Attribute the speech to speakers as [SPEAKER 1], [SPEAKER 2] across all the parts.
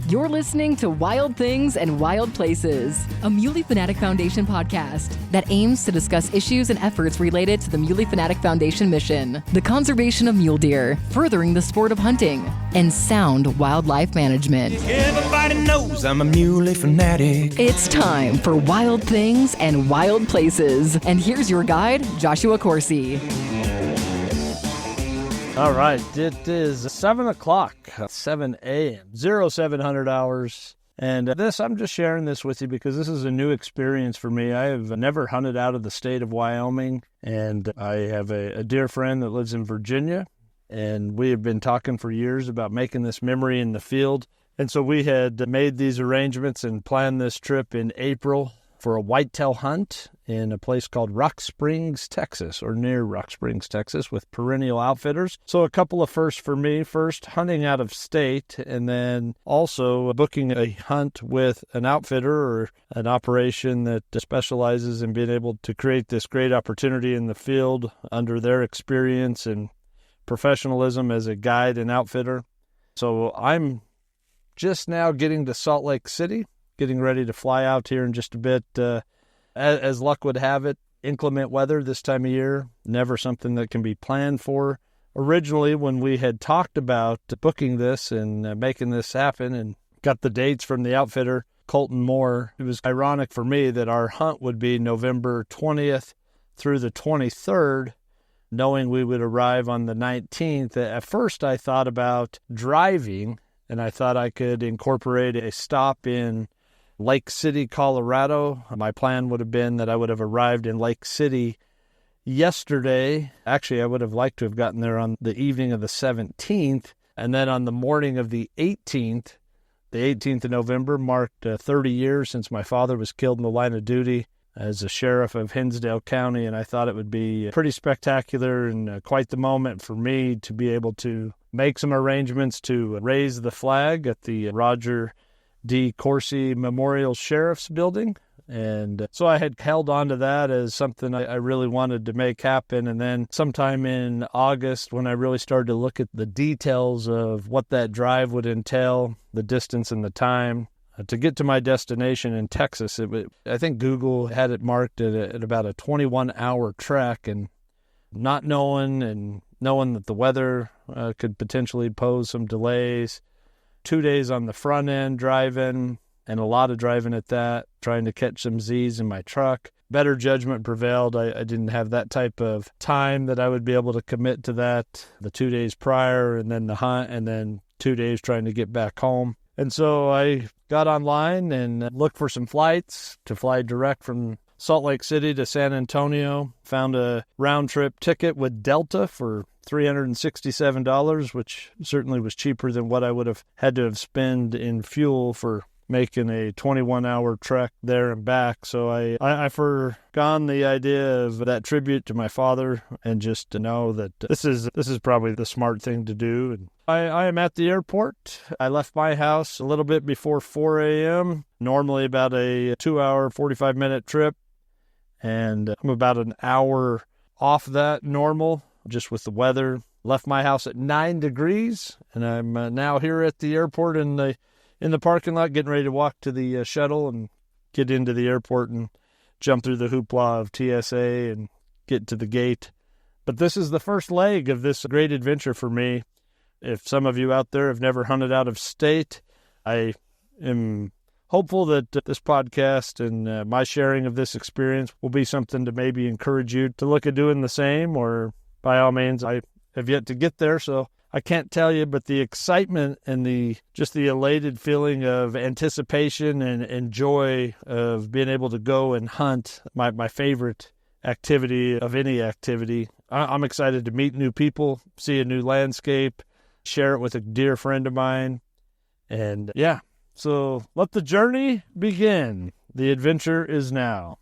[SPEAKER 1] You're listening to Wild Things and Wild Places, a Muley Fanatic Foundation podcast that aims to discuss issues and efforts related to the Muley Fanatic Foundation mission, the conservation of mule deer, furthering the sport of hunting, and sound wildlife management.
[SPEAKER 2] Everybody knows I'm a Muley fanatic.
[SPEAKER 1] It's time for Wild Things and Wild Places. And here's your guide, Joshua Coursey.
[SPEAKER 3] All right, it is 7 o'clock, 7 a.m., 0700 hours. And I'm just sharing this with you because this is a new experience for me. I have never hunted out of the state of Wyoming, and I have a dear friend that lives in Virginia, and we have been talking for years about making this memory in the field. And so we had made these arrangements and planned this trip in April for a whitetail hunt in a place called Rock Springs, Texas, or near Rock Springs, Texas, with Perennial Outfitters. So a couple of firsts for me. First, hunting out of state, and then also booking a hunt with an outfitter or an operation that specializes in being able to create this great opportunity in the field under their experience and professionalism as a guide and outfitter. So I'm just now getting to Salt Lake City, getting ready to fly out here in just a bit. As luck would have it, inclement weather this time of year, never something that can be planned for. Originally, when we had talked about booking this and making this happen and got the dates from the outfitter, Colton Moore, it was ironic for me that our hunt would be November 20th through the 23rd, knowing we would arrive on the 19th. At first, I thought about driving, and I thought I could incorporate a stop in Lake City, Colorado. My plan would have been that I would have arrived in Lake City yesterday. Actually, I would have liked to have gotten there on the evening of the 17th. And then on the morning of the 18th of November, marked 30 years since my father was killed in the line of duty as a sheriff of Hinsdale County. And I thought it would be pretty spectacular and quite the moment for me to be able to make some arrangements to raise the flag at the Roger D. Coursey Memorial Sheriff's Building. And so I had held on to that as something I really wanted to make happen. And then sometime in August, when I really started to look at the details of what that drive would entail, the distance and the time, to get to my destination in Texas, I think Google had it marked at about a 21-hour trek. And not knowing that the weather could potentially pose some delays, 2 days on the front end driving, and a lot of driving at that, trying to catch some Z's in my truck. Better judgment prevailed. I didn't have that type of time that I would be able to commit to that the 2 days prior, and then the hunt, and then 2 days trying to get back home. And so I got online and looked for some flights to fly direct from Salt Lake City to San Antonio. Found a round-trip ticket with Delta for $367, which certainly was cheaper than what I would have had to have spent in fuel for making a 21-hour trek there and back. So I forgone the idea of that tribute to my father, and just to know that this is probably the smart thing to do. And I am at the airport. I left my house a little bit before 4 a.m., normally about a 2-hour, 45-minute trip, and I'm about an hour off that normal, just with the weather. Left my house at 9 degrees, and I'm now here at the airport in the parking lot, getting ready to walk to the shuttle and get into the airport and jump through the hoopla of TSA and get to the gate. But this is the first leg of this great adventure for me. If some of you out there have never hunted out of state, I am hopeful that this podcast and my sharing of this experience will be something to maybe encourage you to look at doing the same, or by all means, I have yet to get there, so I can't tell you, but the excitement and the elated feeling of anticipation and joy of being able to go and hunt, my favorite activity of any activity. I'm excited to meet new people, see a new landscape, share it with a dear friend of mine. And yeah, so let the journey begin. The adventure is now.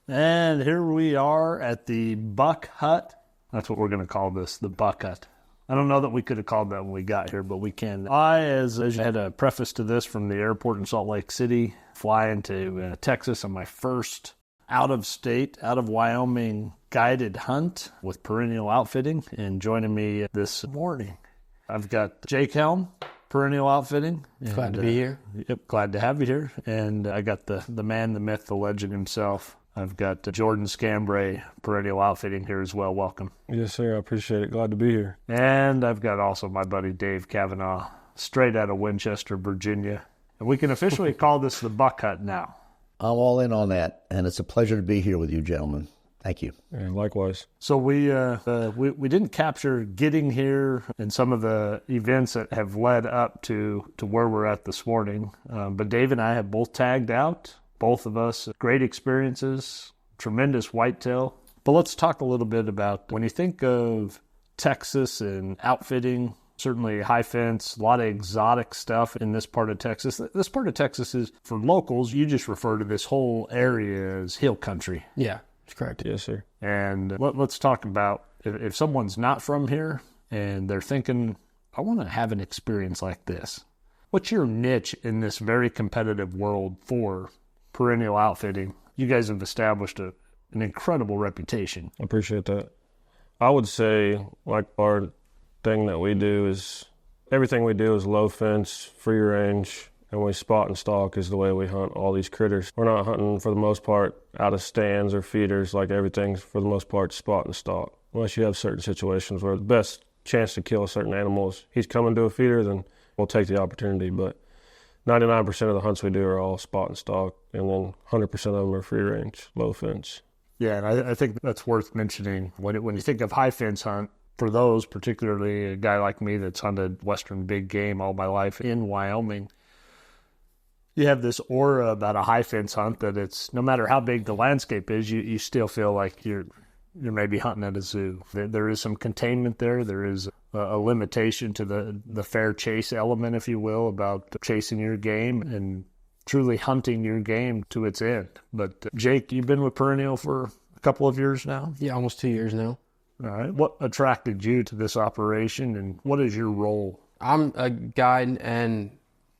[SPEAKER 3] And here we are at the Buck Hut. That's what we're going to call this, the Buck Hut. I don't know that we could have called that when we got here, but we can. As you had a preface to this from the airport in Salt Lake City, flying to Texas on my first out of Wyoming guided hunt with Perennial Outfitting, and joining me this morning, I've got Jake Helm Perennial Outfitting.
[SPEAKER 4] Glad to be here.
[SPEAKER 3] Yep, glad to have you here. And I got the man, the myth, the legend himself. I've got Jordan Scambray, Perennial Outfitting here as well. Welcome.
[SPEAKER 5] Yes, sir. I appreciate it. Glad to be here.
[SPEAKER 3] And I've got also my buddy Dave Kavanagh, straight out of Winchester, Virginia. And we can officially call this the Buck Hut now.
[SPEAKER 6] I'm all in on that, and it's a pleasure to be here with you, gentlemen. Thank you.
[SPEAKER 5] And likewise.
[SPEAKER 3] So we didn't capture getting here and some of the events that have led up to where we're at this morning. But Dave and I have both tagged out. Both of us, great experiences, tremendous whitetail. But let's talk a little bit about when you think of Texas and outfitting, certainly high fence, a lot of exotic stuff in this part of Texas. This part of Texas is, for locals, you just refer to this whole area as hill country.
[SPEAKER 4] Yeah, that's correct.
[SPEAKER 5] Yes, sir.
[SPEAKER 3] And let's talk about if someone's not from here and they're thinking, I want to have an experience like this. What's your niche in this very competitive world for Perennial Outfitting? You guys have established an incredible reputation.
[SPEAKER 5] I appreciate that. I would say, like, our thing that we do is, everything we do is low fence, free range, and we spot and stalk is the way we hunt all these critters. We're not hunting, for the most part, out of stands or feeders. Like, everything's, for the most part, spot and stalk. Unless you have certain situations where the best chance to kill a certain animal is he's coming to a feeder, then we'll take the opportunity. But 99% of the hunts we do are all spot and stalk, and then 100% of them are free range, low fence.
[SPEAKER 3] Yeah, and I think that's worth mentioning. When you think of high fence hunt, for those, particularly a guy like me that's hunted Western big game all my life in Wyoming, you have this aura about a high fence hunt that it's, no matter how big the landscape is, you still feel like you're maybe hunting at a zoo. There is some containment there. There is a limitation to the fair chase element, if you will, about chasing your game and truly hunting your game to its end. But Jake, you've been with Perennial for a couple of years now?
[SPEAKER 4] Yeah, almost 2 years now.
[SPEAKER 3] All right. What attracted you to this operation, and what is your role?
[SPEAKER 4] I'm a guide, and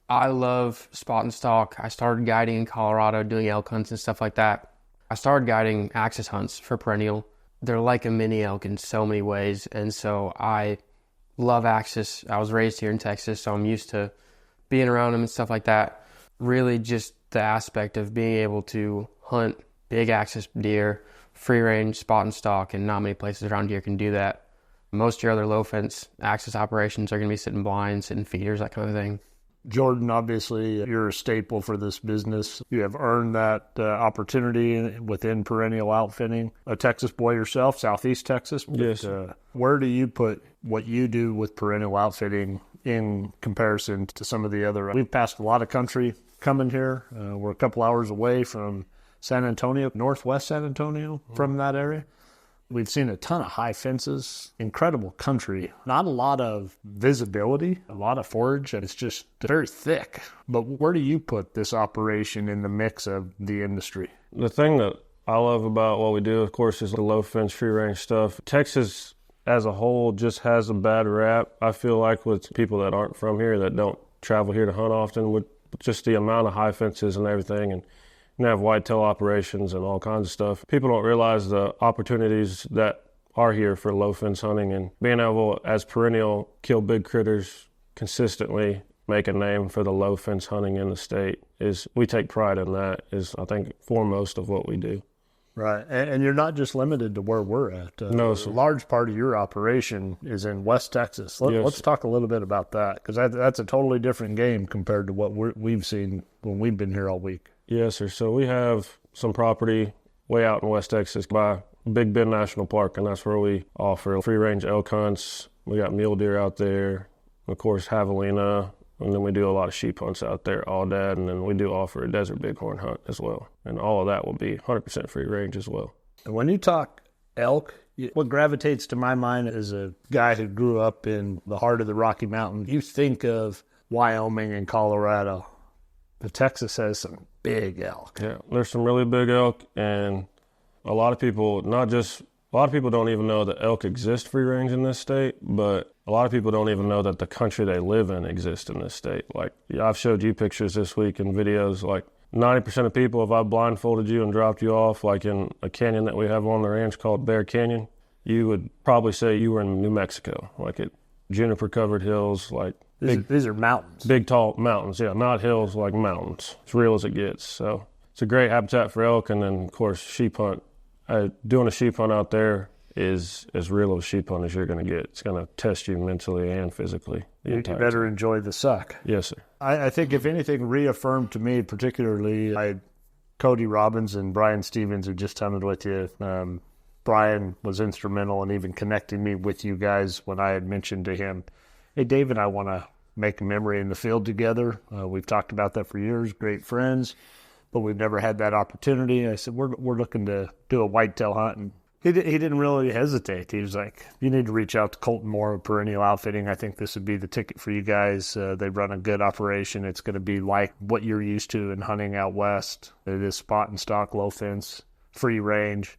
[SPEAKER 4] I love spot and stalk. I started guiding in Colorado, doing elk hunts and stuff like that. I started guiding axis hunts for Perennial. They're like a mini elk in so many ways, and so I love axis. I was raised here in Texas, so I'm used to being around them and stuff like that. Really just the aspect of being able to hunt big axis deer, free range, spot and stalk, and not many places around here can do that. Most of your other low fence axis operations are going to be sitting blinds, sitting feeders, that kind of thing.
[SPEAKER 3] Jordan, obviously, you're a staple for this business. You have earned that opportunity within Perennial Outfitting. A Texas boy yourself, Southeast Texas. But,
[SPEAKER 5] yes.
[SPEAKER 3] Where do you put what you do with Perennial Outfitting in comparison to some of the other? We've passed a lot of country coming here. We're a couple hours away from San Antonio, northwest San Antonio, from that area. We've seen a ton of high fences, incredible country, not a lot of visibility, a lot of forage, and it's just very thick. But where do you put this operation in the mix of the industry?
[SPEAKER 5] The thing that I love about what we do, of course, is the low fence, free range stuff. Texas as a whole just has a bad rap, I feel like, with people that aren't from here, that don't travel here to hunt often, with just the amount of high fences and everything. And have whitetail operations and all kinds of stuff. People don't realize the opportunities that are here for low fence hunting, and being able, as Perennial, kill big critters consistently, make a name for the low fence hunting in the state. We take pride in that, is I think foremost of what we do.
[SPEAKER 3] Right, and you're not just limited to where we're at.
[SPEAKER 5] No, sir.
[SPEAKER 3] A large part of your operation is in West Texas. Let's talk a little bit about that, because that's a totally different game compared to what we've seen when we've been here all week.
[SPEAKER 5] Yes, sir. So we have some property way out in West Texas by Big Bend National Park, and that's where we offer free-range elk hunts. We got mule deer out there, of course, javelina, and then we do a lot of sheep hunts out there, aoudad, and then we do offer a desert bighorn hunt as well. And all of that will be 100% free range as well.
[SPEAKER 3] And when you talk elk, what gravitates to my mind as a guy who grew up in the heart of the Rocky Mountains, you think of Wyoming and Colorado. But Texas has some big elk.
[SPEAKER 5] Yeah, there's some really big elk, and a lot of people don't even know that elk exist free range in this state, but a lot of people don't even know that the country they live in exists in this state. Like, I've showed you pictures this week and videos, like 90% of people, if I blindfolded you and dropped you off, like in a canyon that we have on the ranch called Bear Canyon, you would probably say you were in New Mexico, like at juniper-covered hills, like
[SPEAKER 3] These are mountains.
[SPEAKER 5] Big, tall mountains, yeah, not hills, like mountains. As real as it gets. So it's a great habitat for elk, and then, of course, sheep hunt. Doing a sheep hunt out there is as real of a sheep hunt as you're going to get. It's going to test you mentally and physically.
[SPEAKER 3] You better enjoy the suck.
[SPEAKER 5] Yes, sir.
[SPEAKER 3] I think, if anything, reaffirmed to me, particularly, Cody Robbins and Brian Stevens, who just hunted with you. Brian was instrumental in even connecting me with you guys when I had mentioned to him, hey, Dave and I want to make a memory in the field together. We've talked about that for years, great friends, but we've never had that opportunity. I said, we're looking to do a whitetail hunt. And he didn't really hesitate. He was like, you need to reach out to Colton Moore of Perennial Outfitting. I think this would be the ticket for you guys. They run a good operation. It's going to be like what you're used to in hunting out west. It is spot and stock, low fence, free range.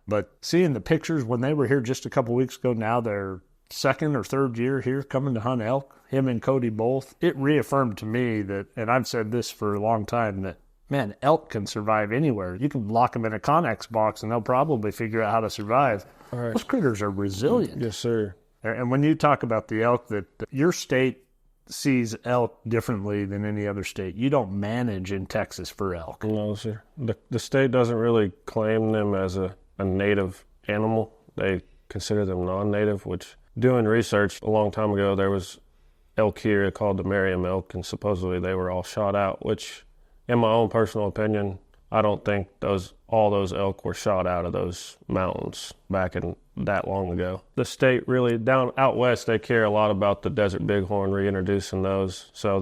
[SPEAKER 3] But seeing the pictures when they were here just a couple weeks ago, now they're second or third year here coming to hunt elk, him and Cody both, it reaffirmed to me that, and I've said this for a long time, that, man, elk can survive anywhere. You can lock them in a Connex box and they'll probably figure out how to survive.
[SPEAKER 5] All right.
[SPEAKER 3] Those critters are resilient.
[SPEAKER 5] Yes, sir.
[SPEAKER 3] And when you talk about the elk, that your state sees elk differently than any other state. You don't manage in Texas for elk.
[SPEAKER 5] No, sir. The state doesn't really claim them as a native animal. They consider them non-native, which, doing research a long time ago, there was elk here called the Merriam elk, and supposedly they were all shot out, which, in my own personal opinion, I don't think all those elk were shot out of those mountains back in that long ago. The state really, down out west, they care a lot about the desert bighorn, reintroducing those. So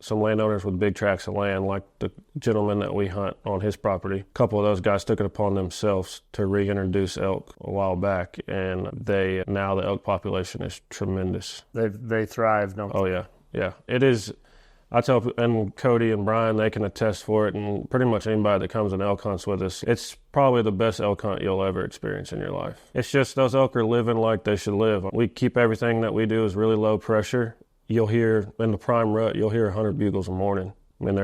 [SPEAKER 5] some landowners with big tracts of land, like the gentleman that we hunt on his property, a couple of those guys took it upon themselves to reintroduce elk a while back, and now the elk population is tremendous.
[SPEAKER 3] They thrive, don't they?
[SPEAKER 5] Oh, yeah. Yeah. It is. I tell, and Cody and Brian, they can attest for it, and pretty much anybody that comes and elk hunts with us, it's probably the best elk hunt you'll ever experience in your life. It's just those elk are living like they should live. We keep everything that we do is really low pressure. You'll hear, in the prime rut, you'll hear 100 bugles a morning. I mean,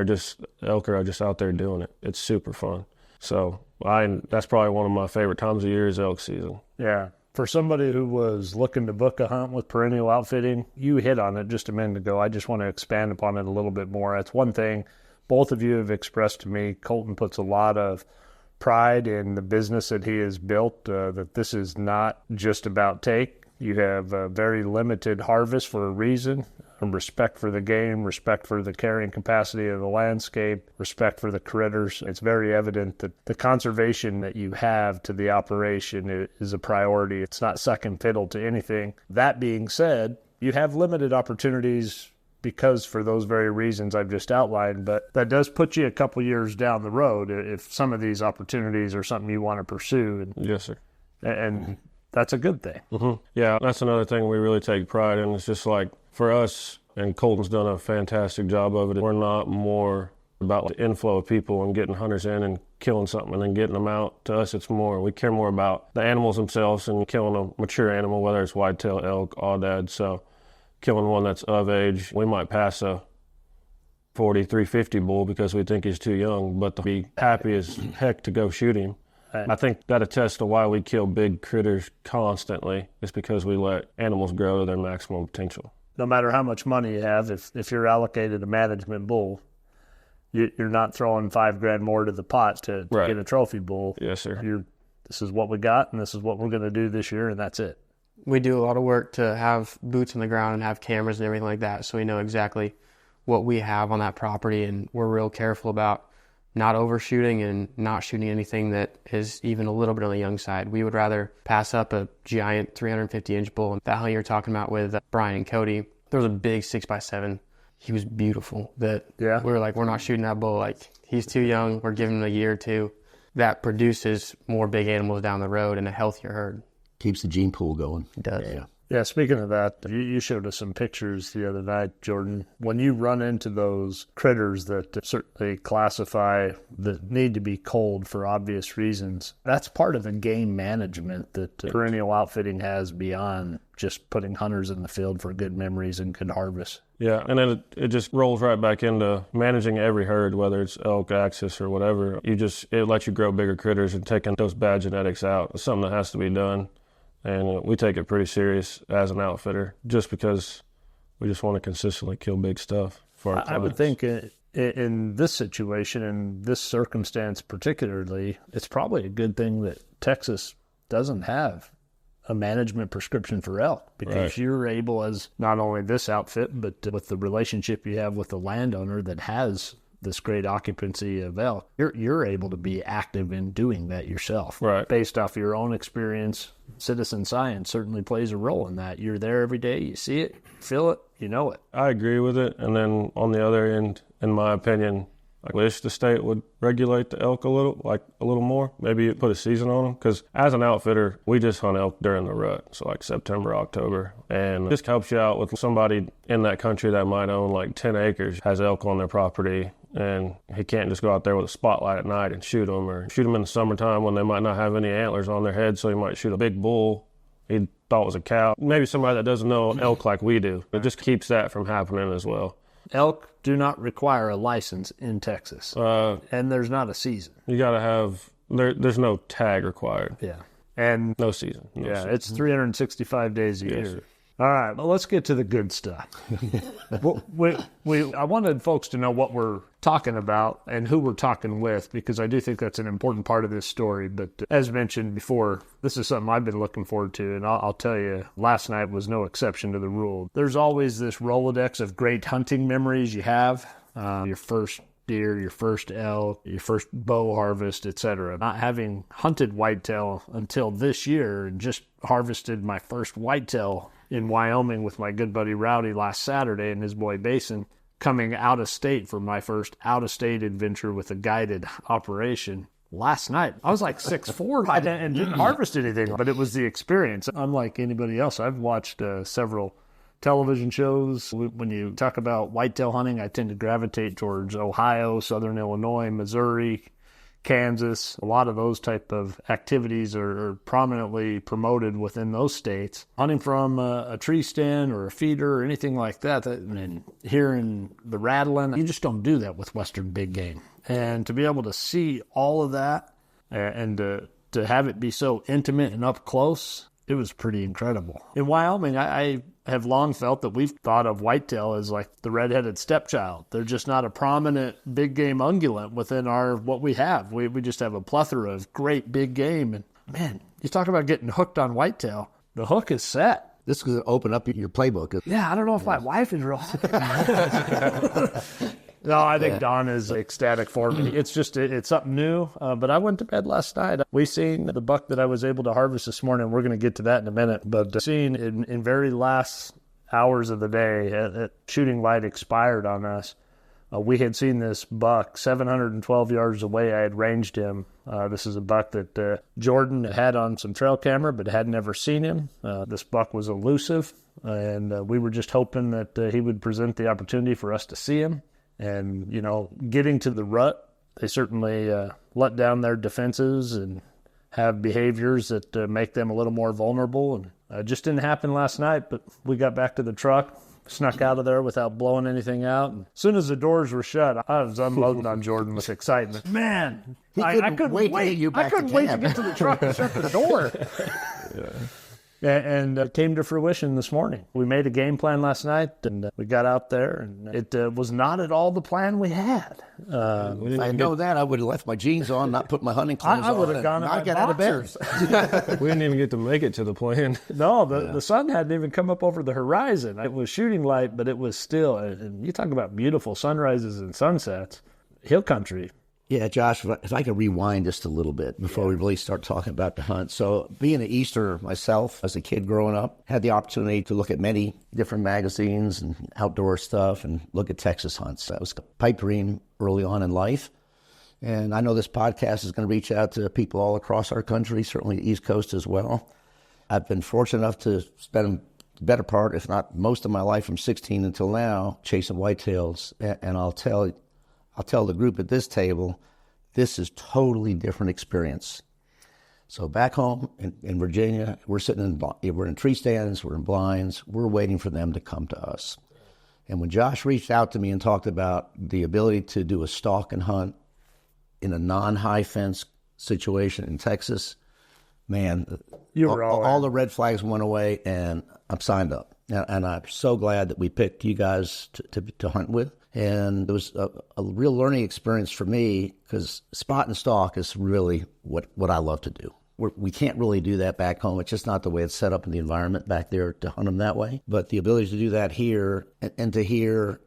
[SPEAKER 5] elk are just out there doing it. It's super fun. So that's probably one of my favorite times of year is elk season.
[SPEAKER 3] Yeah. For somebody who was looking to book a hunt with Perennial Outfitting, you hit on it just a minute ago. I just want to expand upon it a little bit more. That's one thing both of you have expressed to me. Colton puts a lot of pride in the business that he has built, that this is not just about take. You have a very limited harvest for a reason, and respect for the game, respect for the carrying capacity of the landscape, respect for the critters. It's very evident that the conservation that you have to the operation is a priority. It's not second fiddle to anything. That being said, you have limited opportunities because for those very reasons I've just outlined, but that does put you a couple years down the road if some of these opportunities are something you want to pursue.
[SPEAKER 5] Yes, sir.
[SPEAKER 3] And that's a good thing.
[SPEAKER 5] Mm-hmm. Yeah, that's another thing we really take pride in. It's just like, for us, and Colton's done a fantastic job of it, we're not more about the inflow of people and getting hunters in and killing something and then getting them out. To us, we care more about the animals themselves and killing a mature animal, whether it's whitetail, elk, aoudad. So killing one that's of age, we might pass a 350 bull because we think he's too young, but to be happy as heck to go shoot him. I think that attests to why we kill big critters constantly, is because we let animals grow to their maximum potential.
[SPEAKER 3] No matter how much money you have, if you're allocated a management bull, you're not throwing $5,000 more to the pot to get a trophy bull.
[SPEAKER 5] Yes, sir.
[SPEAKER 3] This is what we got, and this is what we're going to do this year, and that's it.
[SPEAKER 4] We do a lot of work to have boots on the ground and have cameras and everything like that, so we know exactly what we have on that property, and we're real careful about not overshooting and not shooting anything that is even a little bit on the young side. We would rather pass up a giant 350-inch bull. And that hunt you're talking about with Brian and Cody, there was a big 6x7. He was beautiful. We were like, we're not shooting that bull. Like, he's too young. We're giving him a year or two. That produces more big animals down the road and a healthier herd.
[SPEAKER 6] Keeps the gene pool going.
[SPEAKER 4] It does.
[SPEAKER 6] Yeah.
[SPEAKER 3] Yeah, speaking of that, you showed us some pictures the other night, Jordan. When you run into those critters that certainly classify that need to be culled for obvious reasons, that's part of the game management that Perennial Outfitting has beyond just putting hunters in the field for good memories and good harvest.
[SPEAKER 5] Yeah, and then it just rolls right back into managing every herd, whether it's elk, axis, or whatever. It lets you grow bigger critters, and taking those bad genetics out is something that has to be done. And we take it pretty serious as an outfitter, just because We just want to consistently kill big stuff for our clients.
[SPEAKER 3] I would think in this situation, in this circumstance particularly, it's probably a good thing that Texas doesn't have a management prescription for elk, because you're able, as not only this outfit, but with the relationship you have with the landowner that has this great occupancy of elk, you're able to be active in doing that yourself.
[SPEAKER 5] Right.
[SPEAKER 3] Based off your own experience, citizen science certainly plays a role in that. You're there every day, you see it, feel it, you know it.
[SPEAKER 5] I agree with it. And then on the other end, in my opinion, I wish the state would regulate the elk a little more. Maybe put a season on them. Because as an outfitter, we just hunt elk during the rut. So like September, October. And it just helps you out with somebody in that country that might own like 10 acres, has elk on their property. And he can't just go out there with a spotlight at night and shoot them, or shoot them in the summertime when they might not have any antlers on their head. So he might shoot a big bull he thought was a cow. Maybe somebody that doesn't know elk like we do. It just keeps that from happening as well.
[SPEAKER 3] Elk do not require a license in Texas, and there's not a season.
[SPEAKER 5] You got to have, there's no tag required.
[SPEAKER 3] Yeah. And
[SPEAKER 5] no season. No season.
[SPEAKER 3] It's 365 days a year.
[SPEAKER 5] Sir.
[SPEAKER 3] All right, well, let's get to the good stuff. I wanted folks to know what we're talking about and who we're talking with, because I do think that's an important part of this story. But as mentioned before, this is something I've been looking forward to, and I'll tell you, last night was no exception to the rule. There's always this Rolodex of great hunting memories you have, your first deer, your first elk, your first bow harvest, etc. Not having hunted whitetail until this year, and just harvested my first whitetail in Wyoming with my good buddy Rowdy last Saturday and his boy Basin, coming out of state for my first out-of-state adventure with a guided operation. Last night, I was like 6'4", and didn't harvest anything, but it was the experience. Unlike anybody else, I've watched several television shows. When you talk about whitetail hunting, I tend to gravitate towards Ohio, Southern Illinois, Missouri, Kansas. A lot of those type of activities are prominently promoted within those states. Hunting from a tree stand or a feeder or anything like that, and hearing the rattling, you just don't do that with Western big game. And to be able to see all of that and to have it be so intimate and up close, it was pretty incredible. In Wyoming, I have long felt that we've thought of whitetail as like the red-headed stepchild. They're just not a prominent big game ungulate within what we have. We just have a plethora of great big game. And man, you talk about getting hooked on whitetail. The hook is set.
[SPEAKER 6] This is going to open up your playbook.
[SPEAKER 3] Yeah, I don't know if my wife is real. No, I think Dawn is ecstatic for me. It's just, it's something new. But I went to bed last night. We seen the buck that I was able to harvest this morning. We're going to get to that in a minute. But seen in very last hours of the day, shooting light expired on us. We had seen this buck 712 yards away. I had ranged him. This is a buck that Jordan had on some trail camera, but had never seen him. This buck was elusive, and we were just hoping that he would present the opportunity for us to see him. And, getting to the rut, they certainly let down their defenses and have behaviors that make them a little more vulnerable. And it just didn't happen last night, but we got back to the truck, snuck out of there without blowing anything out. And as soon as the doors were shut, I was unloading on Jordan with excitement. Man, I couldn't wait to get you back to get to the truck and shut the door. Yeah. And it came to fruition this morning. We made a game plan last night, and we got out there, and it was not at all the plan we had.
[SPEAKER 6] If I know that, I would have left my jeans on, not put my hunting clothes on.
[SPEAKER 3] I would have gone out of bed.
[SPEAKER 5] We didn't even get to make it to the plan.
[SPEAKER 3] No, the sun hadn't even come up over the horizon. It was shooting light, but it was still, and you talk about beautiful sunrises and sunsets, hill country.
[SPEAKER 6] Yeah, Josh, if I could rewind just a little bit before we really start talking about the hunt. So being an Easterner myself as a kid growing up, had the opportunity to look at many different magazines and outdoor stuff and look at Texas hunts. That was a pipe dream early on in life. And I know this podcast is going to reach out to people all across our country, certainly the East Coast as well. I've been fortunate enough to spend the better part, if not most of my life from 16 until now, chasing whitetails. And I'll tell the group at this table, this is totally different experience. So back home in Virginia, we're in tree stands, we're in blinds, we're waiting for them to come to us. And when Josh reached out to me and talked about the ability to do a stalk and hunt in a non-high fence situation in Texas, man, all the red flags went away, and I'm signed up. And I'm so glad that we picked you guys to hunt with. And it was a real learning experience for me because spot and stalk is really what I love to do. We can't really do that back home. It's just not the way it's set up in the environment back there to hunt them that way. But the ability to do that here and to hear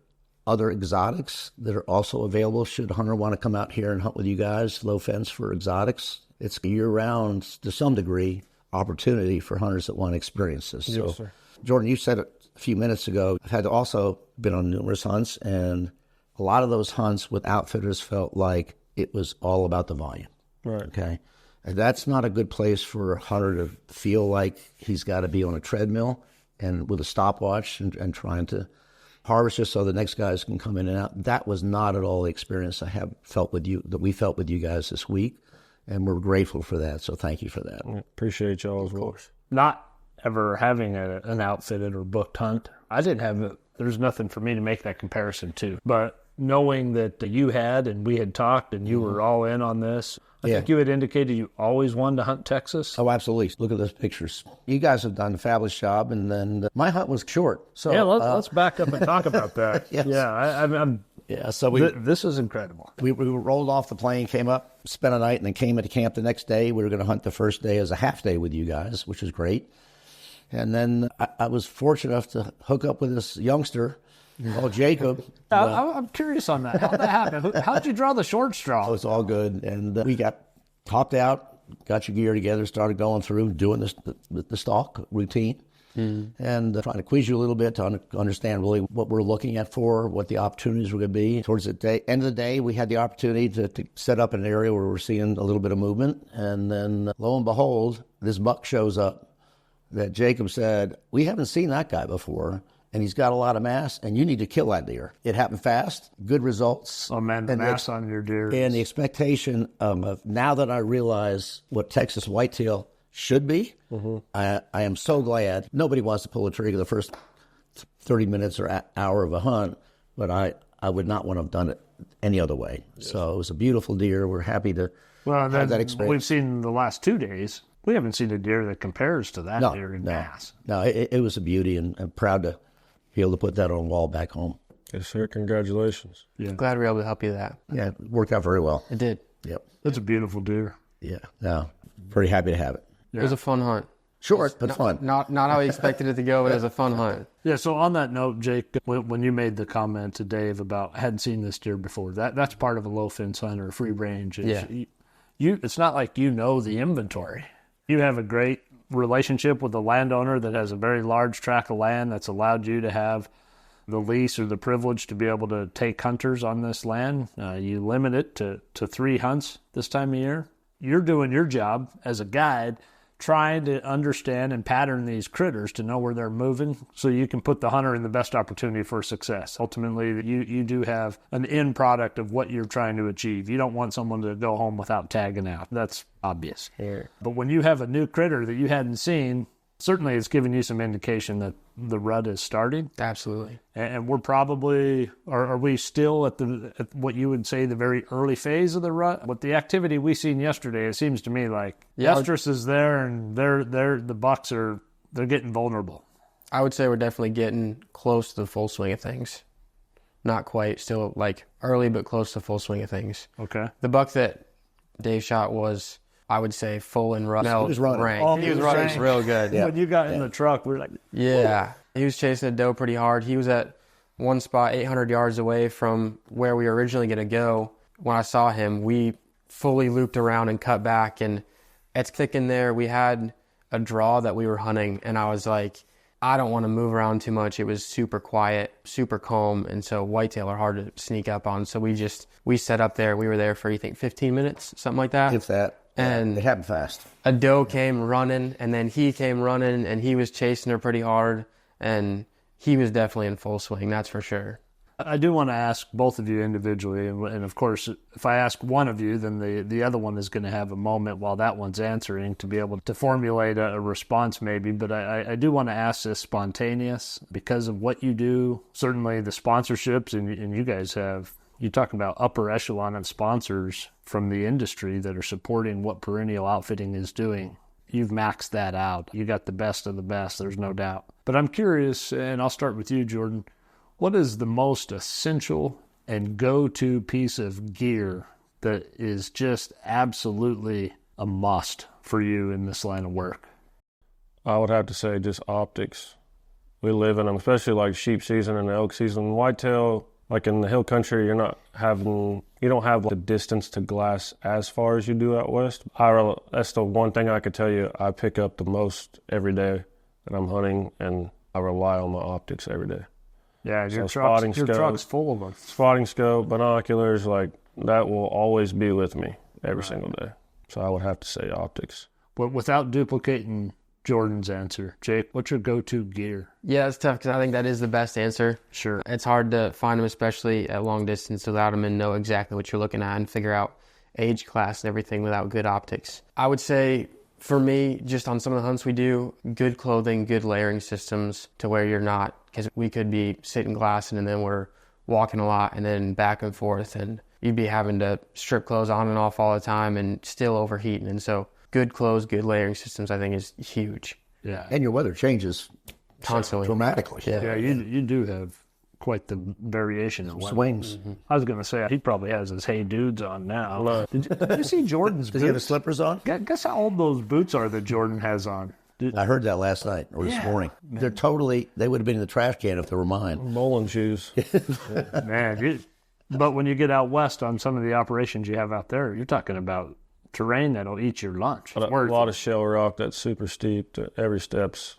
[SPEAKER 6] other exotics that are also available should a hunter want to come out here and hunt with you guys, low fence for exotics. It's year-round, to some degree, opportunity for hunters that want to experience this.
[SPEAKER 5] Yes, sir.
[SPEAKER 6] Jordan, you said it a few minutes ago. I've had also been on numerous hunts, and a lot of those hunts with outfitters felt like it was all about the volume.
[SPEAKER 5] Right.
[SPEAKER 6] Okay. And that's not a good place for a hunter to feel like he's got to be on a treadmill and with a stopwatch and trying to harvest just so the next guys can come in and out. That was not at all the experience that we felt with you guys this week, and we're grateful for that. So thank you for that.
[SPEAKER 5] Appreciate y'all as well.
[SPEAKER 3] Not ever having an outfitted or booked hunt, I didn't have it. There's nothing for me to make that comparison to. But knowing that you had and we had talked and you were all in on this, I think you had indicated you always wanted to hunt Texas.
[SPEAKER 6] Oh, absolutely. Look at those pictures. You guys have done a fabulous job, and then my hunt was short. So
[SPEAKER 3] yeah, let's back up and talk about that.
[SPEAKER 6] Yes.
[SPEAKER 3] Yeah,
[SPEAKER 6] so
[SPEAKER 3] this is incredible.
[SPEAKER 6] We rolled off the plane, came up, spent a night, and then came into camp the next day. We were going to hunt the first day as a half day with you guys, which was great. And then I was fortunate enough to hook up with this youngster called Jacob.
[SPEAKER 3] I'm curious on that. How'd that happen? How'd you draw the short straw?
[SPEAKER 6] It was all good. And we got hopped out, got your gear together, started going through, doing the stalk routine, and trying to quiz you a little bit to understand really what we're looking at what the opportunities were going to be. Towards the end of the day, we had the opportunity to set up an area where we're seeing a little bit of movement. And then lo and behold, this buck shows up that Jacob said, we haven't seen that guy before. And he's got a lot of mass, and you need to kill that deer. It happened fast, good results.
[SPEAKER 3] Oh, man, the mass on your deer.
[SPEAKER 6] And the expectation of now that I realize what Texas whitetail should be, I am so glad. Nobody wants to pull the trigger the first 30 minutes or hour of a hunt, but I would not want to have done it any other way. Yes. So it was a beautiful deer. We're happy to have that experience.
[SPEAKER 3] We've seen the last 2 days. We haven't seen a deer that compares to that deer in mass.
[SPEAKER 6] No, it was a beauty, and I'm proud to be able to put that on the wall back home.
[SPEAKER 5] Yes, sir. Congratulations.
[SPEAKER 4] Yeah. Glad we were able to help you with that.
[SPEAKER 6] Yeah, it worked out very well.
[SPEAKER 4] It did.
[SPEAKER 6] Yep.
[SPEAKER 3] That's a beautiful deer.
[SPEAKER 6] Yeah. No, pretty happy to have it.
[SPEAKER 4] Yeah. It was a fun hunt.
[SPEAKER 6] Short, but fun.
[SPEAKER 4] Not how we expected it to go, but it was a fun hunt.
[SPEAKER 3] Yeah, so on that note, Jake, when you made the comment to Dave about I hadn't seen this deer before, that's part of a low fence hunt or a free range. It's not like you know the inventory. You have a great relationship with the landowner that has a very large tract of land that's allowed you to have the lease or the privilege to be able to take hunters on this land. You limit it to 3 hunts this time of year. You're doing your job as a guide, trying to understand and pattern these critters to know where they're moving so you can put the hunter in the best opportunity for success. Ultimately, you do have an end product of what you're trying to achieve. You don't want someone to go home without tagging out. That's obvious.
[SPEAKER 4] Yeah.
[SPEAKER 3] But when you have a new critter that you hadn't seen, certainly it's giving you some indication that the rut is starting.
[SPEAKER 4] Absolutely.
[SPEAKER 3] And we're probably, are we still at what you would say the very early phase of the rut? With the activity we seen yesterday, it seems to me like estrus is there and the bucks they're getting vulnerable.
[SPEAKER 4] I would say we're definitely getting close to the full swing of things. Not quite, still like early, but close to full swing of things.
[SPEAKER 3] Okay.
[SPEAKER 4] The buck that Dave shot was, I would say, full in rut.
[SPEAKER 6] He was running.
[SPEAKER 4] Rank. He was running real good.
[SPEAKER 3] Yeah. When you got in the truck, we were like...
[SPEAKER 4] Yeah. He was chasing a doe pretty hard. He was at one spot 800 yards away from where we were originally going to go. When I saw him, we fully looped around and cut back, and it's thick in there. We had a draw that we were hunting, and I was like, I don't want to move around too much. It was super quiet, super calm, and so whitetail are hard to sneak up on. So we set up there. We were there for, 15 minutes, something like that?
[SPEAKER 6] If that.
[SPEAKER 4] And
[SPEAKER 6] it happened fast.
[SPEAKER 4] A doe came running, and then he came running, and he was chasing her pretty hard, and he was definitely in full swing, that's for sure.
[SPEAKER 3] I do want to ask both of you individually, and of course, if I ask one of you, then the other one is going to have a moment while that one's answering to be able to formulate a response maybe, but I do want to ask this spontaneous because of what you do, certainly the sponsorships, and you guys have, you talk about upper echelon of sponsors from the industry that are supporting what Perennial Outfitting is doing. you've maxed that out. You got the best of the best, there's no doubt. But I'm curious, and I'll start with you, Jordan. What is the most essential and go-to piece of gear that is just absolutely a must for you in this line of work?
[SPEAKER 5] I would have to say just optics. We live in them, especially like sheep season and elk season. Whitetail, like in the hill country, you don't have the distance to glass as far as you do out west. That's the one thing I could tell you I pick up the most every day that I'm hunting, and I rely on my optics every day.
[SPEAKER 3] Yeah, your
[SPEAKER 5] spotting scope,
[SPEAKER 3] truck's full of them.
[SPEAKER 5] Spotting scope, binoculars, like that will always be with me every single day. So I would have to say optics.
[SPEAKER 3] But without duplicating Jordan's answer, Jake, what's your go-to gear?
[SPEAKER 4] Yeah, it's tough because I think that is the best answer.
[SPEAKER 3] Sure.
[SPEAKER 4] It's hard to find them, especially at long distance, without them and know exactly what you're looking at and figure out age class and everything without good optics. I would say, for me, just on some of the hunts we do, good clothing, good layering systems to where you're not, because we could be sitting glassing and then we're walking a lot and then back and forth, and you'd be having to strip clothes on and off all the time and still overheating. And so good clothes, good layering systems, I think is huge.
[SPEAKER 3] Yeah.
[SPEAKER 6] And your weather changes
[SPEAKER 4] Constantly.
[SPEAKER 6] dramatically.
[SPEAKER 3] Yeah, you do have quite the variation in weather.
[SPEAKER 6] Swings.
[SPEAKER 3] Mm-hmm. I was going to say, he probably has his Hey Dudes on now. Did you see Jordan's
[SPEAKER 6] Does
[SPEAKER 3] boots?
[SPEAKER 6] he have his slippers on?
[SPEAKER 3] Guess how old those boots are that Jordan has on.
[SPEAKER 6] I heard that last night or this morning. Man. They would have been in the trash can if they were mine.
[SPEAKER 5] Bowling shoes.
[SPEAKER 3] Man, but when you get out west on some of the operations you have out there, you're talking about terrain that'll eat your lunch.
[SPEAKER 5] A lot of shell rock that's super steep. Every step's,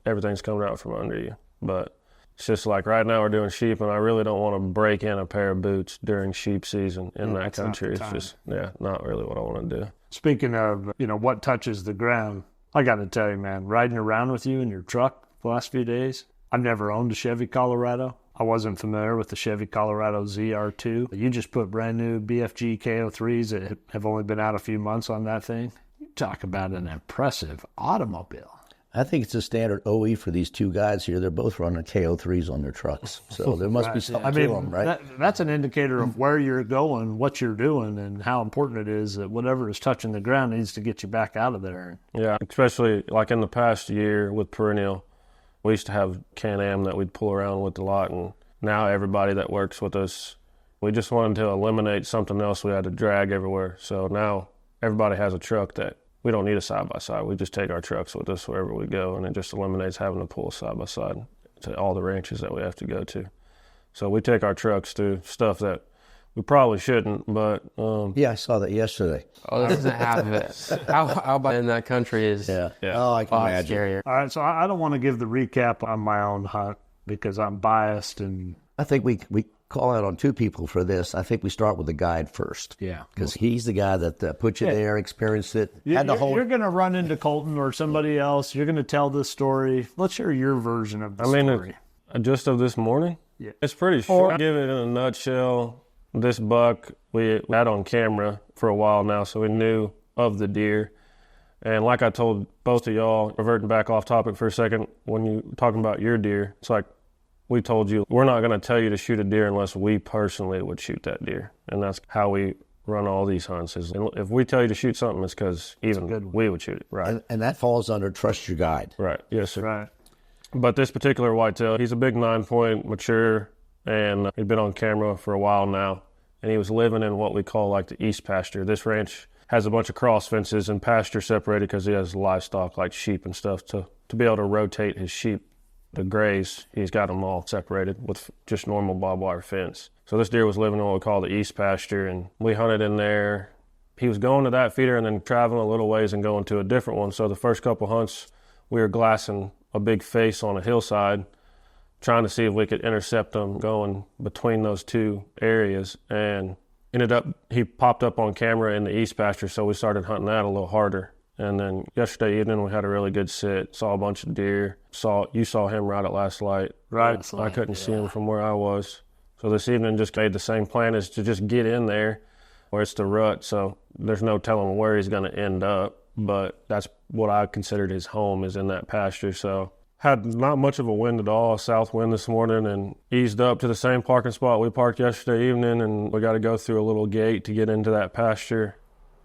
[SPEAKER 5] everything's coming out from under you. But it's just like right now we're doing sheep, and I really don't want to break in a pair of boots during sheep season in that country. It's just, not really what I want to do.
[SPEAKER 3] Speaking of, what touches the ground, I got to tell you, man, riding around with you in your truck the last few days, I've never owned a Chevy Colorado. I wasn't familiar with the Chevy Colorado ZR2. You just put brand new BFG KO3s that have only been out a few months on that thing. You talk about an impressive automobile.
[SPEAKER 6] I think it's a standard OE for these two guys here. They're both running KO3s on their trucks. So there must be something to them, right?
[SPEAKER 3] That's an indicator of where you're going, what you're doing, and how important it is that whatever is touching the ground needs to get you back out of there.
[SPEAKER 5] Yeah, especially like in the past year with Perennial. We used to have Can-Am that we'd pull around with a lot, and now everybody that works with us, we just wanted to eliminate something else we had to drag everywhere. So now everybody has a truck that we don't need a side-by-side. We just take our trucks with us wherever we go, and it just eliminates having to pull a side-by-side to all the ranches that we have to go to. So we take our trucks to stuff that we probably shouldn't, but...
[SPEAKER 6] Yeah, I saw that yesterday.
[SPEAKER 4] Oh, this isn't half of it. How about in that country is
[SPEAKER 6] Yeah. Oh, I can imagine.
[SPEAKER 4] scarier.
[SPEAKER 3] All right, so I don't want to give the recap on my own hunt because I'm biased and...
[SPEAKER 6] I think we call out on two people for this. I think we start with the guide first.
[SPEAKER 3] Yeah.
[SPEAKER 6] Because he's the guy that put you there, experienced it, had the whole...
[SPEAKER 3] You're going to run into Colton or somebody else. You're going to tell this story. Let's hear your version of the story.
[SPEAKER 5] Just of this morning?
[SPEAKER 3] Yeah.
[SPEAKER 5] It's pretty short. Give it in a nutshell. This buck we had on camera for a while now, so we knew of the deer. And like I told both of y'all, reverting back off topic for a second, when you're talking about your deer, it's like we told you, we're not going to tell you to shoot a deer unless we personally would shoot that deer. And that's how we run all these hunts. Is if we tell you to shoot something, it's because even we would shoot it. Right.
[SPEAKER 6] And that falls under trust your guide.
[SPEAKER 5] Right. Yes, sir.
[SPEAKER 3] Right.
[SPEAKER 5] But this particular whitetail, he's a big 9-point mature, and he'd been on camera for a while now. And he was living in what we call like the east pasture. This ranch has a bunch of cross fences and pasture separated because he has livestock like sheep and stuff. To be able to rotate his sheep to graze, he's got them all separated with just normal barbed wire fence. So this deer was living in what we call the east pasture, and we hunted in there. He was going to that feeder and then traveling a little ways and going to a different one. So the first couple hunts, we were glassing a big face on a hillside, trying to see if we could intercept them going between those two areas, and he popped up on camera in the east pasture, so we started hunting that a little harder. And then yesterday evening we had a really good sit, saw a bunch of deer. You saw him right at last light.
[SPEAKER 3] Right.
[SPEAKER 5] I couldn't see him from where I was. So this evening just made the same plan, is to just get in there where it's the rut, so there's no telling where he's going to end up. But that's what I considered his home, is in that pasture. So had not much of a wind at all, a south wind this morning, and eased up to the same parking spot we parked yesterday evening, and we got to go through a little gate to get into that pasture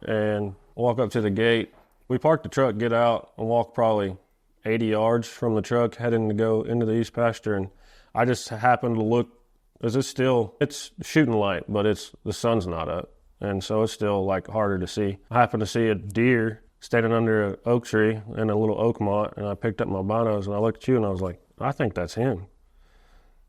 [SPEAKER 5] and walk up to the gate. We parked the truck, get out, and walk probably 80 yards from the truck, heading to go into the east pasture, and I just happened to look. It's shooting light, but the sun's not up, and so it's still like harder to see. I happened to see a deer standing under an oak tree in a little oak motte, and I picked up my binos and I looked at you and I was like, I think that's him.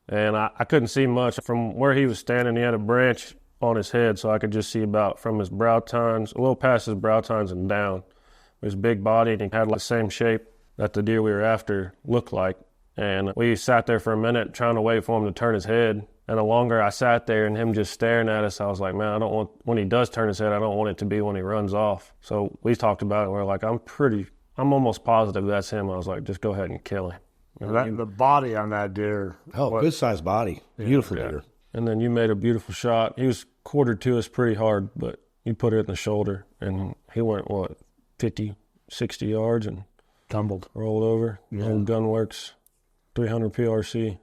[SPEAKER 5] And I couldn't see much from where he was standing. He had a branch on his head, so I could just see about from his brow tines, a little past his brow tines and down. His big body, and he had like the same shape that the deer we were after looked like. And we sat there for a minute trying to wait for him to turn his head. And the longer I sat there and him just staring at us, I was like, man, when he does turn his head, I don't want it to be when he runs off. So we talked about it, and we're like, I'm almost positive that's him. I was like, just go ahead and kill him.
[SPEAKER 3] The body on that deer.
[SPEAKER 6] Oh, good sized body. Beautiful deer.
[SPEAKER 5] And then you made a beautiful shot. He was quartered to us pretty hard, but you put it in the shoulder, and he went, 50, 60 yards and
[SPEAKER 3] tumbled,
[SPEAKER 5] rolled over.
[SPEAKER 3] Yeah.
[SPEAKER 5] Old Gunworks 300 PRC.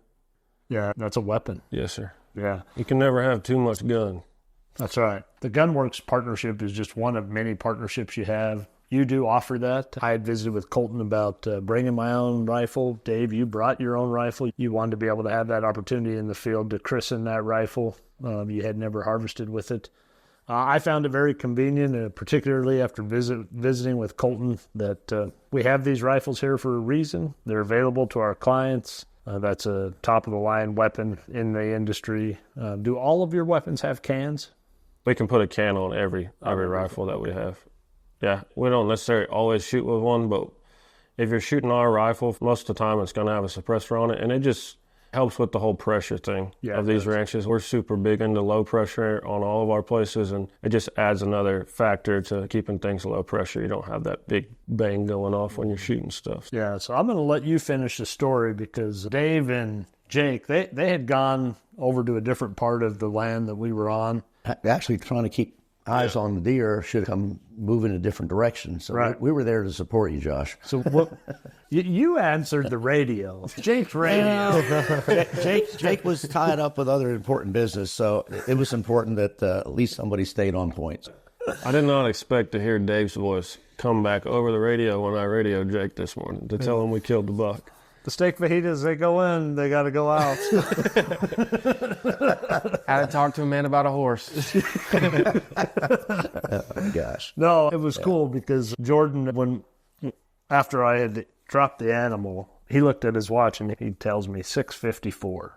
[SPEAKER 3] Yeah, that's a weapon.
[SPEAKER 5] Yes, sir.
[SPEAKER 3] Yeah.
[SPEAKER 5] You can never have too much gun.
[SPEAKER 3] That's right. The Gunworks partnership is just one of many partnerships you have. You do offer that. I had visited with Colton about bringing my own rifle. Dave, you brought your own rifle. You wanted to be able to have that opportunity in the field to christen that rifle. You had never harvested with it. I found it very convenient, particularly after visiting with Colton, that we have these rifles here for a reason. They're available to our clients. That's a top-of-the-line weapon in the industry. Do all of your weapons have cans?
[SPEAKER 5] We can put a can on every rifle that we have. Yeah, we don't necessarily always shoot with one, but if you're shooting our rifle, most of the time it's going to have a suppressor on it, and it just helps with the whole pressure thing of these ranches. We're super big into low pressure on all of our places, and it just adds another factor to keeping things low pressure. You don't have that big bang going off when you're shooting stuff.
[SPEAKER 3] Yeah, so I'm going to let you finish the story because Dave and Jake, they had gone over to a different part of the land that we were on.
[SPEAKER 6] Actually trying to keep eyes on the deer should come move in a different direction. So we were there to support you, Josh.
[SPEAKER 3] So what? You answered the radio. Jake's radio.
[SPEAKER 6] Jake was tied up with other important business, so it was important that at least somebody stayed on point.
[SPEAKER 5] I did not expect to hear Dave's voice come back over the radio when I radioed Jake this morning to tell him we killed the buck.
[SPEAKER 3] The steak fajitas, they go in, they got to go out.
[SPEAKER 4] Had to talk to a man about a horse.
[SPEAKER 6] Oh, my gosh.
[SPEAKER 3] No, it was cool because Jordan, after I had dropped the animal, he looked at his watch and he tells me 6:54.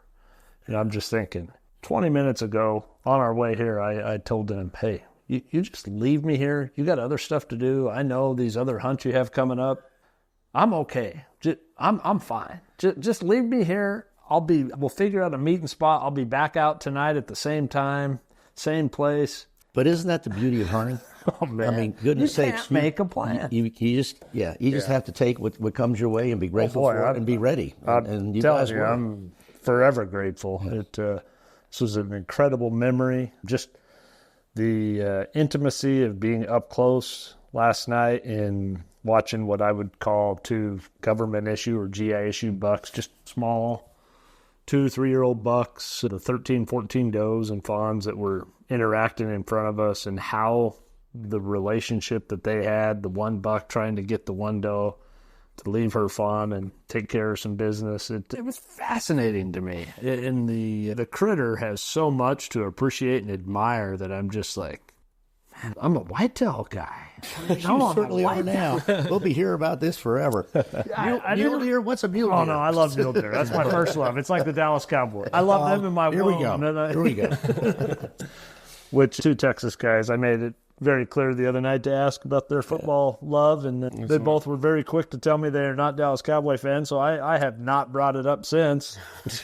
[SPEAKER 3] And I'm just thinking, 20 minutes ago on our way here, I told him, hey, you just leave me here. You got other stuff to do. I know these other hunts you have coming up. I'm okay. I'm fine. Just leave me here. We'll figure out a meeting spot. I'll be back out tonight at the same time, same place.
[SPEAKER 6] But isn't that the beauty of hunting?
[SPEAKER 3] Oh, man.
[SPEAKER 6] I mean, goodness sakes.
[SPEAKER 3] Can't make a plan.
[SPEAKER 6] You just have to take what comes your way and be grateful for it and be ready. And you guys were.
[SPEAKER 3] I'm forever grateful. This was an incredible memory. Just the intimacy of being up close last night and watching what I would call 2 government issue or GI issue bucks, just small 2-3-year-old bucks, the 13, 14 does and fawns that were interacting in front of us, and how the relationship that they had, the one buck trying to get the one doe to leave her fawn and take care of some business. It was fascinating to me. And the critter has so much to appreciate and admire that I'm just like, man, I'm a whitetail guy.
[SPEAKER 6] You certainly are now. We'll be hearing about this forever. Mule deer? What's a mule deer?
[SPEAKER 3] Oh, no, I love mule deer. That's my first love. It's like the Dallas Cowboys. I love them in my
[SPEAKER 6] Here
[SPEAKER 3] womb.
[SPEAKER 6] we go. Here we go.
[SPEAKER 3] Which 2 Texas guys, I made it very clear the other night to ask about their football love, and they both were very quick to tell me they are not Dallas Cowboy fans, so I have not brought it up since.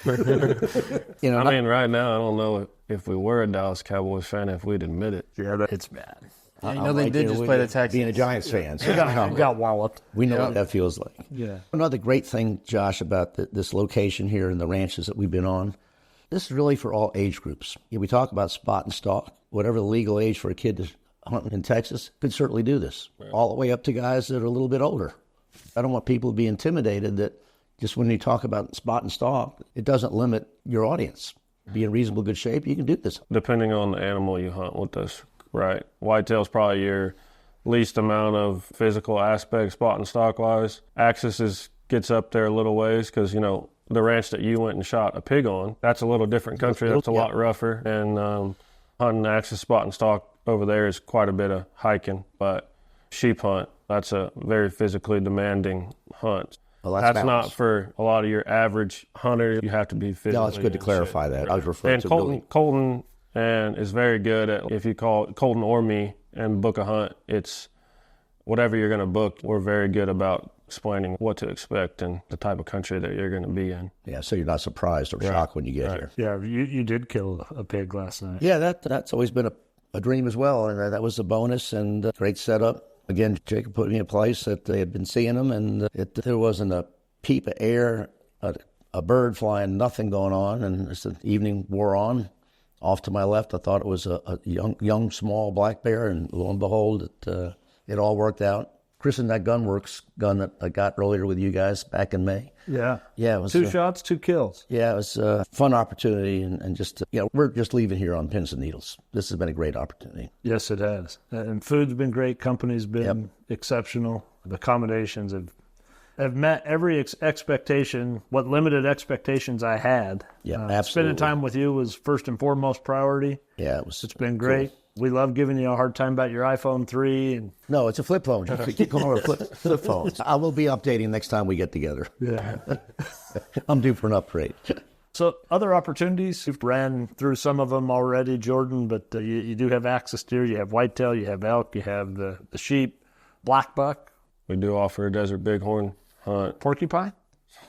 [SPEAKER 5] I mean, right now, I don't know if we were a Dallas Cowboys fan, if we'd admit it.
[SPEAKER 3] Yeah, it's bad.
[SPEAKER 4] They did just play the Texans.
[SPEAKER 6] Being a Giants fan. So
[SPEAKER 3] Got walloped.
[SPEAKER 6] we know what that feels like.
[SPEAKER 3] Yeah.
[SPEAKER 6] Another great thing, Josh, about this location here and the ranches that we've been on, this is really for all age groups. We talk about spot and stalk. Whatever the legal age for a kid to hunt in Texas could certainly do this, all the way up to guys that are a little bit older. I don't want people to be intimidated that just when you talk about spot and stalk, it doesn't limit your audience. Be in reasonable good shape, you can do this.
[SPEAKER 5] Depending on the animal you hunt with this, right? Whitetail's probably your least amount of physical aspects, spot and stock wise. Axis gets up there a little ways because, you know, the ranch that you went and shot a pig on, that's a little different country. That's a lot rougher. And hunting axis, spot and stock over there is quite a bit of hiking. But sheep hunt, that's a very physically demanding hunt.
[SPEAKER 6] Well,
[SPEAKER 5] that's not for a lot of your average hunter. You have to be physically.
[SPEAKER 6] No, it's good to clarify that. I was referring to
[SPEAKER 5] Colton is very good at, if you call Colton or me and book a hunt, it's whatever you're going to book. We're very good about explaining what to expect and the type of country that you're going to be in.
[SPEAKER 6] Yeah, so you're not surprised or shocked when you get here.
[SPEAKER 3] Yeah, you did kill a pig last night.
[SPEAKER 6] Yeah, that's always been a dream as well, and that was a bonus and a great setup. Again, Jacob put me in a place that they had been seeing them, and there wasn't a peep of air, a bird flying, nothing going on, and as the evening wore on, off to my left, I thought it was a young, small black bear, and lo and behold, it all worked out. Chris and that Gunworks gun that I got earlier with you guys back in May.
[SPEAKER 3] Yeah.
[SPEAKER 6] Yeah, it was
[SPEAKER 3] 2 shots, 2 kills.
[SPEAKER 6] Yeah, it was a fun opportunity, and just, we're just leaving here on pins and needles. This has been a great opportunity.
[SPEAKER 3] Yes, it has. And food's been great. Company's been exceptional. The accommodations have met every expectation, what limited expectations I had.
[SPEAKER 6] Yeah, absolutely.
[SPEAKER 3] Spending time with you was first and foremost priority.
[SPEAKER 6] Yeah,
[SPEAKER 3] it's been great. Cool. We love giving you a hard time about your iPhone 3.
[SPEAKER 6] No, it's a flip phone. You keep calling it a flip phone. I will be updating next time we get together.
[SPEAKER 3] Yeah.
[SPEAKER 6] I'm due for an upgrade.
[SPEAKER 3] So other opportunities, you've ran through some of them already, Jordan, but you do have axis deer, you have whitetail, you have elk, you have the sheep, black buck.
[SPEAKER 5] We do offer a desert bighorn hunt.
[SPEAKER 3] Porcupine?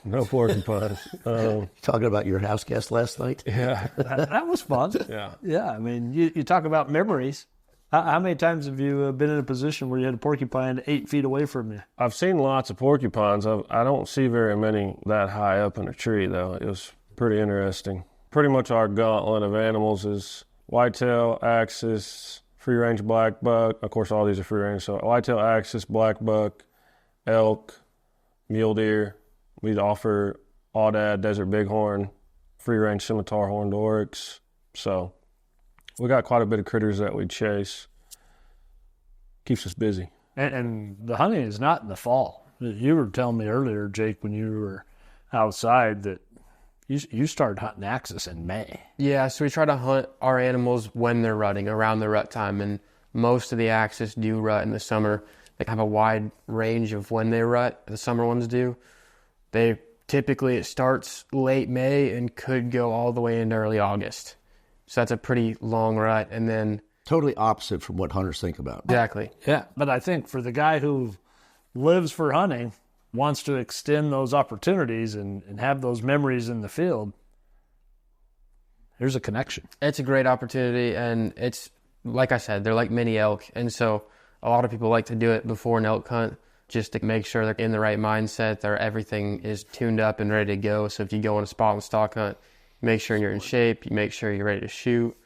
[SPEAKER 5] No porcupines.
[SPEAKER 6] Talking about your house guest last night?
[SPEAKER 5] Yeah.
[SPEAKER 3] That was fun.
[SPEAKER 5] Yeah.
[SPEAKER 3] Yeah, I mean, you talk about memories. How many times have you been in a position where you had a porcupine 8 feet away from you?
[SPEAKER 5] I've seen lots of porcupines. I don't see very many that high up in a tree, though. It was pretty interesting. Pretty much our gauntlet of animals is whitetail, axis, free-range black buck. Of course, all these are free-range. So whitetail, axis, black buck, elk, mule deer. We'd offer aoudad, desert bighorn, free-range scimitar, horned oryx. So we got quite a bit of critters that we chase. Keeps us busy.
[SPEAKER 3] And the hunting is not in the fall. You were telling me earlier, Jake, when you were outside that you started hunting axis in May.
[SPEAKER 4] Yeah, so we try to hunt our animals when they're rutting, around the rut time. And most of the axis do rut in the summer. They have a wide range of when they rut. The summer ones do. It starts late May and could go all the way into early August. So that's a pretty long rut. And then
[SPEAKER 6] totally opposite from what hunters think about.
[SPEAKER 4] Exactly.
[SPEAKER 3] Yeah, but I think for the guy who lives for hunting, wants to extend those opportunities and have those memories in the field, there's a connection.
[SPEAKER 4] It's a great opportunity, and it's, like I said, they're like mini elk. And so a lot of people like to do it before an elk hunt, just to make sure they're in the right mindset, that everything is tuned up and ready to go. So if you go on a spot and stock hunt, make sure you're in shape, you make sure you're ready to shoot,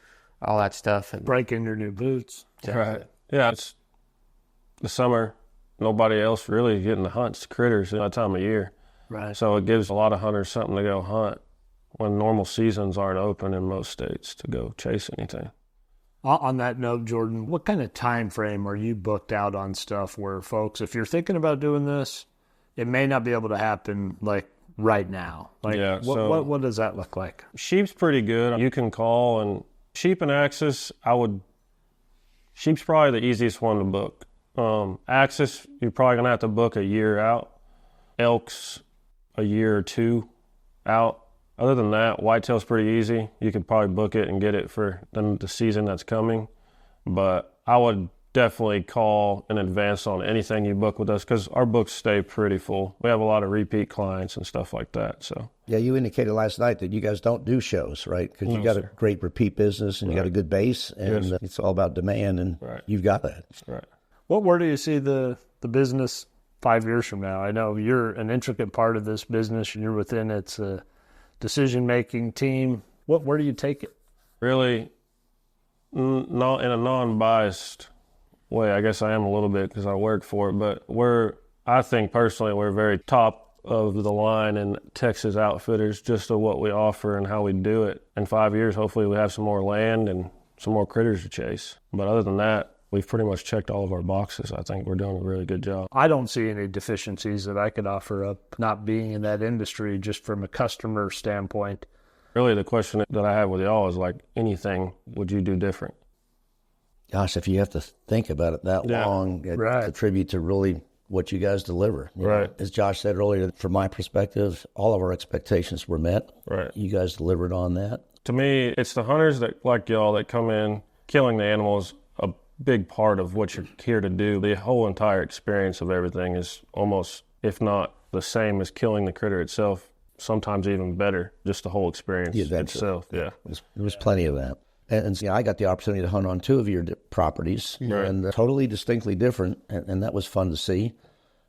[SPEAKER 4] all that stuff. And
[SPEAKER 3] break in your new boots.
[SPEAKER 5] Right. Yeah, it's the summer. Nobody else really getting to hunt critters at that time of year.
[SPEAKER 3] Right.
[SPEAKER 5] So it gives a lot of hunters something to go hunt when normal seasons aren't open in most states to go chase anything.
[SPEAKER 3] On that note, Jordan, what kind of time frame are you booked out on stuff where folks, if you're thinking about doing this, it may not be able to happen like right now? Like,
[SPEAKER 5] yeah,
[SPEAKER 3] what does that look like?
[SPEAKER 5] Sheep's pretty good. You can call, and sheep and axis, sheep's probably the easiest one to book. Axis, you're probably going to have to book a year out. Elk's a year or 2 out. Other than that, whitetail's pretty easy. You could probably book it and get it for the season that's coming. But I would definitely call in advance on anything you book with us because our books stay pretty full. We have a lot of repeat clients and stuff like that. So
[SPEAKER 6] yeah, you indicated last night that you guys don't do shows, right? Because you got a great repeat business and you got a good base, and it's all about demand, and you've got that.
[SPEAKER 5] Right.
[SPEAKER 3] Where do you see the business 5 years from now? I know you're an intricate part of this business, and you're within its decision-making team. Where do you take it?
[SPEAKER 5] Really, not in a non-biased way. I guess I am a little bit because I work for it, but I think personally we're very top of the line in Texas outfitters, just to what we offer and how we do it. In 5 years, hopefully we have some more land and some more critters to chase. But other than that, we've pretty much checked all of our boxes. I think we're doing a really good job.
[SPEAKER 3] I don't see any deficiencies that I could offer up, not being in that industry, just from a customer standpoint.
[SPEAKER 5] Really, the question that I have with y'all is like, anything would you do different?
[SPEAKER 6] Gosh, if you have to think about it that long, it's a tribute to really what you guys deliver. You know, as Josh said earlier, from my perspective, all of our expectations were met.
[SPEAKER 5] Right.
[SPEAKER 6] You guys delivered on that.
[SPEAKER 5] To me, it's the hunters that, like y'all, that come in. Killing the animals a big part of what you're here to do. The whole entire experience of everything is almost, if not the same as killing the critter itself, sometimes even better, just the whole experience itself. Yeah.
[SPEAKER 6] There was plenty of that. And I got the opportunity to hunt on 2 of your properties, and they're totally distinctly different, and that was fun to see.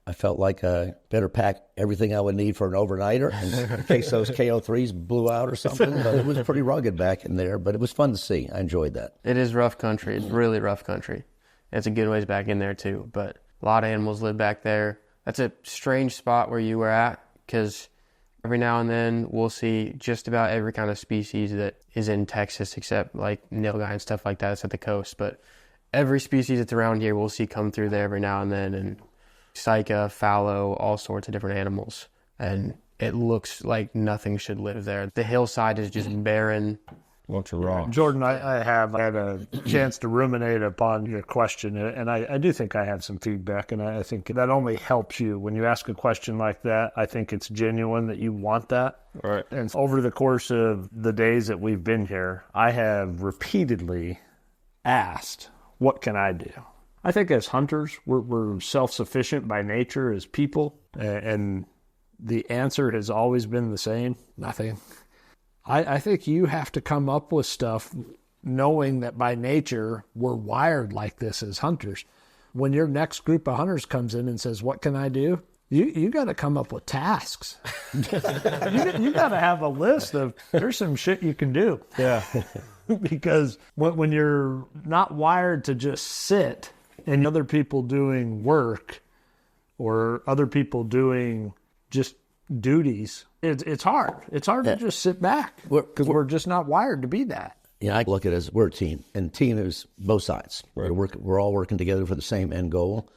[SPEAKER 6] I felt like I better pack everything I would need for an overnighter in case those KO3s blew out or something. But it was pretty rugged back in there, but it was fun to see. I enjoyed that.
[SPEAKER 4] It is rough country. It's really rough country. It's a good ways back in there, too. But a lot of animals live back there. That's a strange spot where you were at, because every now and then we'll see just about every kind of species that is in Texas, except like nilgai and stuff like that. It's at the coast. But every species that's around here we'll see come through there every now and then. And Sika, fallow, all sorts of different animals. And it looks like nothing should live there. The hillside is just barren.
[SPEAKER 5] Bunch of rocks.
[SPEAKER 3] Jordan, I have had a chance to ruminate upon your question, and I do think I have some feedback, and I think that only helps you. When you ask a question like that, I think it's genuine that you want that.
[SPEAKER 5] Right.
[SPEAKER 3] And over the course of the days that we've been here, I have repeatedly asked, what can I do? I think as hunters, we're self-sufficient by nature as people, and the answer has always been the same: nothing. I think you have to come up with stuff knowing that by nature we're wired like this as hunters. When your next group of hunters comes in and says, what can I do? You got to come up with tasks. you got to have a list of, there's some shit you can do.
[SPEAKER 5] Yeah.
[SPEAKER 3] Because when you're not wired to just sit and other people doing work or other people doing just duties, it's hard. It's hard to just sit back because we're just not wired to be that.
[SPEAKER 6] Yeah, I look at it as we're a team, and team is both sides. Right. We're all working together for the same end goal.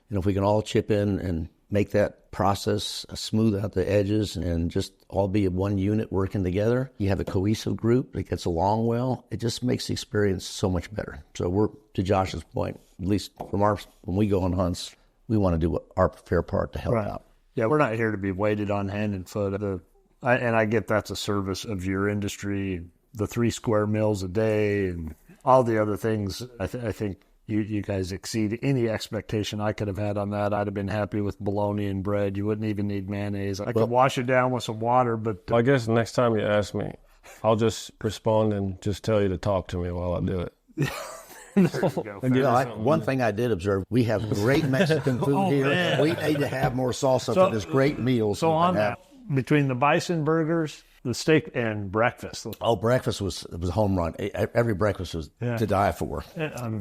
[SPEAKER 6] And if we can all chip in and make that process smooth out the edges and just all be one unit working together, you have a cohesive group that gets along well. It just makes the experience so much better. So we're, to Josh's point, at least from when we go on hunts, we want to do our fair part to help out.
[SPEAKER 3] Yeah, we're not here to be weighted on hand and foot. And I get that's a service of your industry, the 3 square meals a day and all the other things. I think you guys exceed any expectation I could have had on that. I'd have been happy with bologna and bread. You wouldn't even need mayonnaise. I could wash it down with some water, but...
[SPEAKER 5] I guess next time you ask me, I'll just respond and just tell you to talk to me while I do it.
[SPEAKER 3] There you go.
[SPEAKER 6] One thing I did observe, we have great Mexican food here. Man. We need to have more salsa for this great meal.
[SPEAKER 3] So on that, between the bison burgers, the steak, and breakfast.
[SPEAKER 6] Oh, breakfast was a home run. Every breakfast was to die for.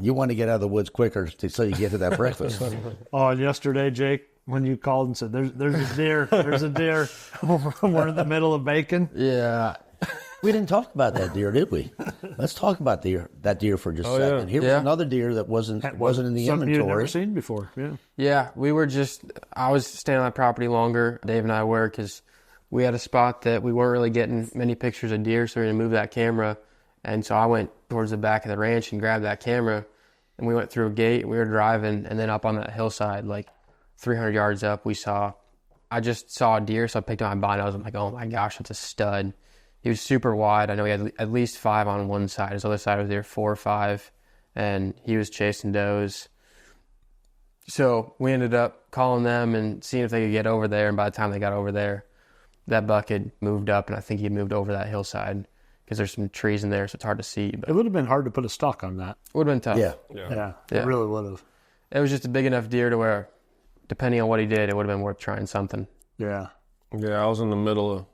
[SPEAKER 6] You want to get out of the woods quicker so you get to that breakfast.
[SPEAKER 3] Oh, and yesterday, Jake, when you called and said, there's a deer, there's a deer. We're in the middle of bacon.
[SPEAKER 6] Yeah. We didn't talk about that deer, did we? Let's talk about that deer for just a second. Here was another deer that wasn't in the inventory.
[SPEAKER 3] Something you've never seen before.
[SPEAKER 4] Yeah, I was staying on that property longer, Dave and I were, because we had a spot that we weren't really getting many pictures of deer, so we were going to move that camera. And so I went towards the back of the ranch and grabbed that camera, and we went through a gate, and we were driving, and then up on that hillside, like 300 yards up, I just saw a deer, so I picked up my binos. I'm like, oh my gosh, that's a stud. He was super wide. I know he had at least 5 on one side. His other side was there 4 or 5, and he was chasing does. So we ended up calling them and seeing if they could get over there, and by the time they got over there, that buck had moved up, and I think he moved over that hillside because there's some trees in there, so it's hard to see. But
[SPEAKER 3] it would have been hard to put a stock on that.
[SPEAKER 4] It would have been tough.
[SPEAKER 3] Yeah, it really would have.
[SPEAKER 4] It was just a big enough deer to where, depending on what he did, it would have been worth trying something.
[SPEAKER 3] Yeah.
[SPEAKER 5] Yeah, I was in the middle of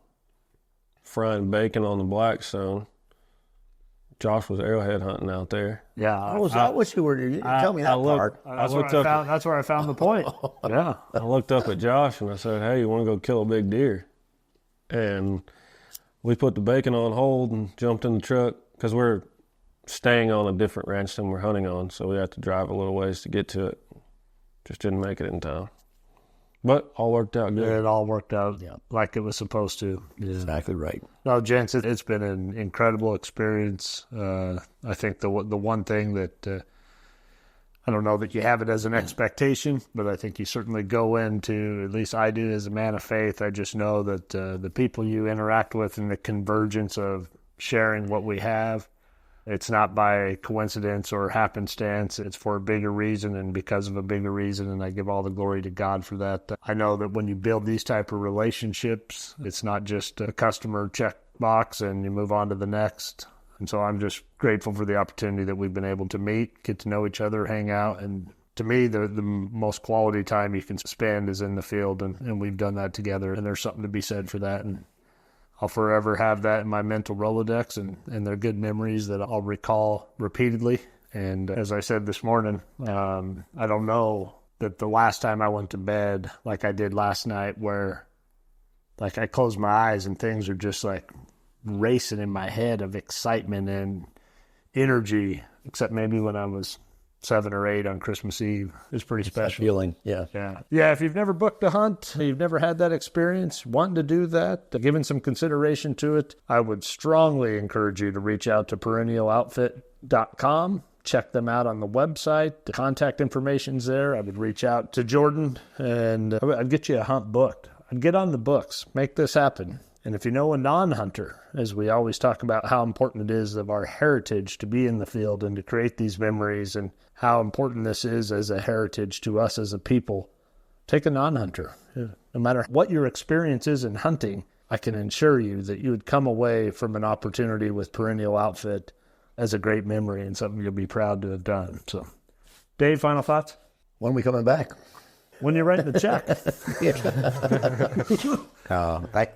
[SPEAKER 5] frying bacon on the Blackstone. Josh was arrowhead hunting out there.
[SPEAKER 3] Yeah.
[SPEAKER 6] Was that what you were doing? Tell me that part.
[SPEAKER 3] That's where I found the point. Yeah.
[SPEAKER 5] I looked up at Josh and I said, hey, you want to go kill a big deer? And we put the bacon on hold and jumped in the truck because we're staying on a different ranch than we're hunting on, so we had to drive a little ways to get to it. Just didn't make it in time. But all worked out good.
[SPEAKER 3] It all worked out like it was supposed to.
[SPEAKER 6] Yeah. Exactly right.
[SPEAKER 3] No, gents, it's been an incredible experience. I think the one thing that I don't know that you have it as an expectation, but I think you certainly go into, at least I do as a man of faith, I just know that the people you interact with and the convergence of sharing what we have, it's not by coincidence or happenstance. It's for a bigger reason and because of a bigger reason, and I give all the glory to God for that. I know that when you build these type of relationships, it's not just a customer check box and you move on to the next. And so I'm just grateful for the opportunity that we've been able to meet, get to know each other, hang out. And to me, the most quality time you can spend is in the field, and we've done that together, and there's something to be said for that. And I'll forever have that in my mental Rolodex, and they're good memories that I'll recall repeatedly. And as I said this morning, I don't know that the last time I went to bed like I did last night, where like I close my eyes and things are just like racing in my head of excitement and energy, except maybe when I was 7 or 8 on Christmas Eve. It's pretty special.
[SPEAKER 6] Feeling, yeah.
[SPEAKER 3] Yeah, if you've never booked a hunt, you've never had that experience, wanting to do that, giving some consideration to it, I would strongly encourage you to reach out to perennialoutfit.com. Check them out on the website. The contact information's there. I would reach out to Jordan, and I'd get you a hunt booked. I'd get on the books. Make this happen. And if you know a non-hunter, as we always talk about how important it is of our heritage to be in the field and to create these memories, and how important this is as a heritage to us as a people, take a non-hunter. No matter what your experience is in hunting, I can assure you that you would come away from an opportunity with Perennial Outfit as a great memory and something you'll be proud to have done. So, Dave, final thoughts?
[SPEAKER 6] When are we coming back?
[SPEAKER 3] When you write the check.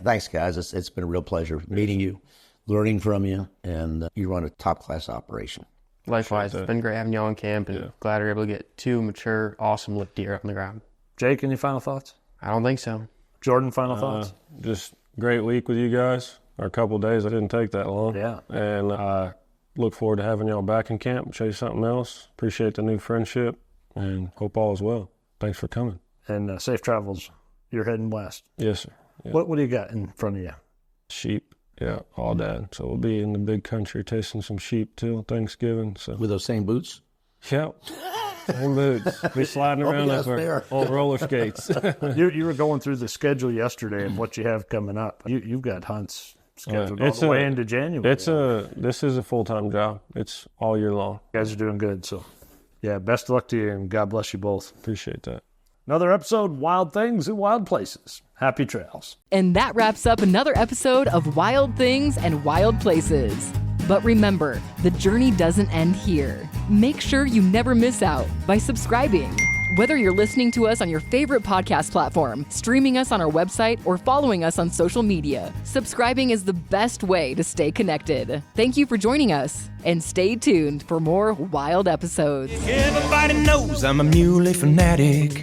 [SPEAKER 6] Thanks, guys. It's been a real pleasure meeting you, learning from you, and you run a top-class operation.
[SPEAKER 4] Likewise, it's been great having you on camp, and glad we were able to get 2 mature, awesome lip deer on the ground.
[SPEAKER 3] Jake, any final thoughts?
[SPEAKER 4] I don't think so.
[SPEAKER 3] Jordan, final thoughts?
[SPEAKER 5] Just great week with you guys. Our couple of days, I didn't take that long.
[SPEAKER 3] Yeah.
[SPEAKER 5] And I look forward to having y'all back in camp and show you something else. Appreciate the new friendship, and hope all is well. Thanks for coming.
[SPEAKER 3] And safe travels. You're heading west.
[SPEAKER 5] Yes, sir. Yeah.
[SPEAKER 3] What do you got in front of you?
[SPEAKER 5] Sheep. Yeah, all that. So we'll be in the big country tasting some sheep till Thanksgiving. So
[SPEAKER 6] With those same boots?
[SPEAKER 5] Yep. Same boots. Be sliding around
[SPEAKER 6] yes,
[SPEAKER 5] like our old roller skates.
[SPEAKER 3] You were going through the schedule yesterday and what you have coming up. You've got hunts scheduled all the way into January.
[SPEAKER 5] This is a full-time job. It's all year long.
[SPEAKER 3] You guys are doing good. So, yeah, best of luck to you, and God bless you both.
[SPEAKER 5] Appreciate that.
[SPEAKER 3] Another episode, Wild Things in Wild Places. Happy trails.
[SPEAKER 1] And that wraps up another episode of Wild Things and Wild Places. But remember, the journey doesn't end here. Make sure you never miss out by subscribing. Whether you're listening to us on your favorite podcast platform, streaming us on our website, or following us on social media, subscribing is the best way to stay connected. Thank you for joining us, and stay tuned for more wild episodes.
[SPEAKER 2] Everybody knows I'm a muley fanatic.